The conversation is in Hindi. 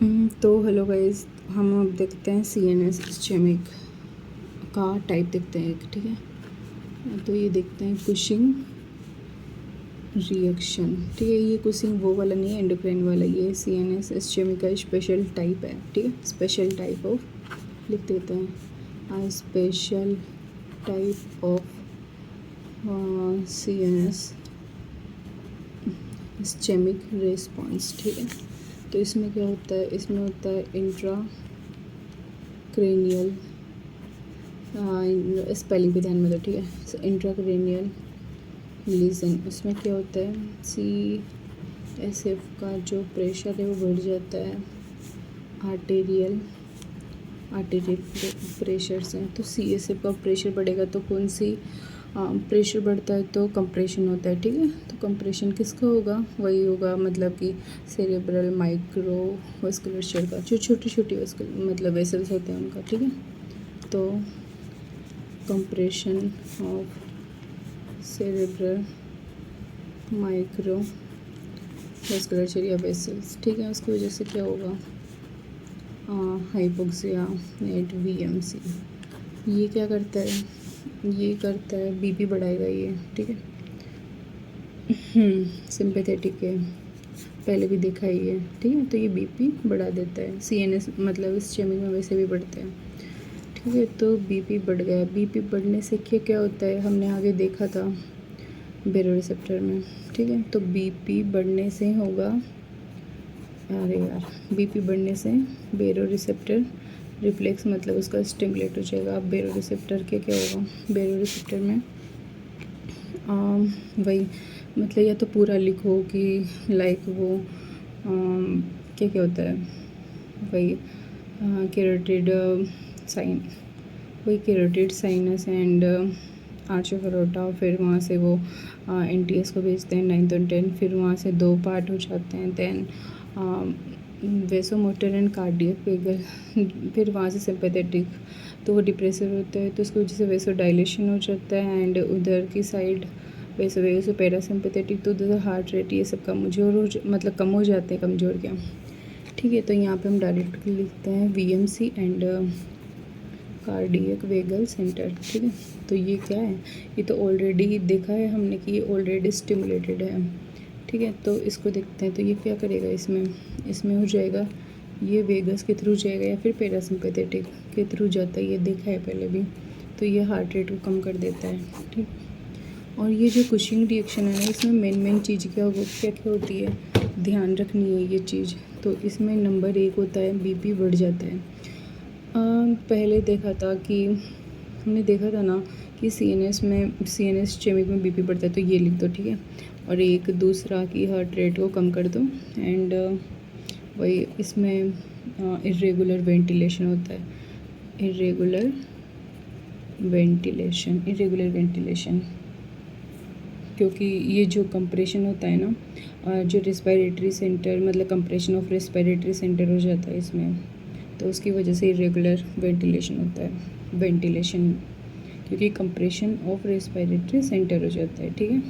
तो हेलो गाइस, हम अब देखते हैं CNS इस्चेमिक का टाइप देखते हैं एक, ठीक है। तो ये देखते हैं कुशिंग रिएक्शन, ठीक है। ये कुशिंग वो वाला नहीं है, एंडोक्राइन वाला, ये CNS इस्चेमिक का स्पेशल टाइप है, ठीक है। स्पेशल टाइप ऑफ लिख देते हैं, special type of CNS ischaemic response, ठीक है। तो इसमें क्या होता है, इसमें होता है इंट्रा क्रेनियल, स्पेलिंग पे ध्यान में दो, ठीक है। इंट्रा क्रेनियल लीजन, उसमें क्या होता है, CSF का जो प्रेशर है वो बढ़ जाता है आर्टेरियल प्रेशर से। तो CSF का प्रेशर बढ़ेगा तो कौन सी प्रेशर बढ़ता है तो कंप्रेशन होता है, ठीक है। तो कंप्रेशन किसका होगा, वही होगा, मतलब कि सेरेब्रल माइक्रो वस्कुलर का, जो छोटी छोटी मतलब वेसल्स होते हैं उनका, ठीक है। तो compression of cerebral micro vascular या वेसल्स, ठीक है। उसकी वजह से क्या होगा, हाइपोक्सिया एट VMC। ये क्या करता है, ये करता है BP बढ़ाएगा ये, ठीक है। सिंपैथेटिक है, पहले भी देखा ही है, ठीक है। तो ये BP बढ़ा देता है, CNS मतलब इस्चेमिक में वैसे भी बढ़ते हैं, ठीक है। तो BP बढ़ गया, BP बढ़ने से क्या क्या होता है, हमने आगे देखा था बेरो रिसेप्टर में, ठीक है। तो BP बढ़ने से होगा, अरे यार, BP बढ़ने से बेरो रिसेप्टर रिफ्लेक्स मतलब उसका स्टिमुलेट हो जाएगा। अब बेरो रिसेप्टर के क्या होगा, बेरो रिसेप्टर में वही, मतलब या तो पूरा लिखो कि लाइक वो क्या क्या होता है, वही कैरोटिड साइन, वही carotid sinus and arch of aorta. फिर वहाँ से वो NTS को भेजते हैं 9th और 10th, फिर वहाँ से 2 पार्ट हो जाते हैं। Then vasomotor and cardiac vagal, फिर वहाँ से सिंपैथेटिक, तो वो डिप्रेसिव होता है तो उसकी वजह से वेसो डायलेशन हो जाता है। एंड उधर की साइड वेसो पैरासिम्पैथेटिक, तो उधर हार्ट रेट ये सब कमजोर हो मतलब कम हो जाते हैं, कमज़ोर क्या, ठीक है। तो यहाँ पे हम डायरेक्ट लिखते हैं VMC and cardiac vagal centre, ठीक है। तो ये क्या है, ये तो ऑलरेडी देखा है हमने कि ये ऑलरेडी स्टिमुलेटेड है, ठीक है। तो इसको देखते हैं, तो ये क्या करेगा, इसमें हो जाएगा, ये वेगस के थ्रू जाएगा या फिर पैरासिम्पैथेटिक के थ्रू जाता है, ये देखा है पहले भी। तो ये हार्ट रेट को कम कर देता है, ठीक। और ये जो कुशिंग रिएक्शन है ना, इसमें मेन चीज़ क्या होती है, ध्यान रखनी है ये चीज़। तो इसमें नंबर 1 होता है BP बढ़ जाता है। पहले देखा था कि हमने देखा था ना कि CNS इस्चेमिक में BP बढ़ता है, तो ये लिख दो, ठीक है। और एक दूसरा कि हार्ट रेट को कम कर दो, एंड वही इसमें इरेगुलर वेंटिलेशन होता है, इरेगुलर वेंटिलेशन, क्योंकि ये जो कंप्रेशन होता है ना, जो रेस्पिरेटरी सेंटर मतलब कंप्रेशन ऑफ रेस्पिरेटरी सेंटर हो जाता है इसमें, तो उसकी वजह से इरेगुलर वेंटिलेशन होता है, क्योंकि कंप्रेशन ऑफ रेस्पिरेटरी सेंटर हो जाता है, ठीक है।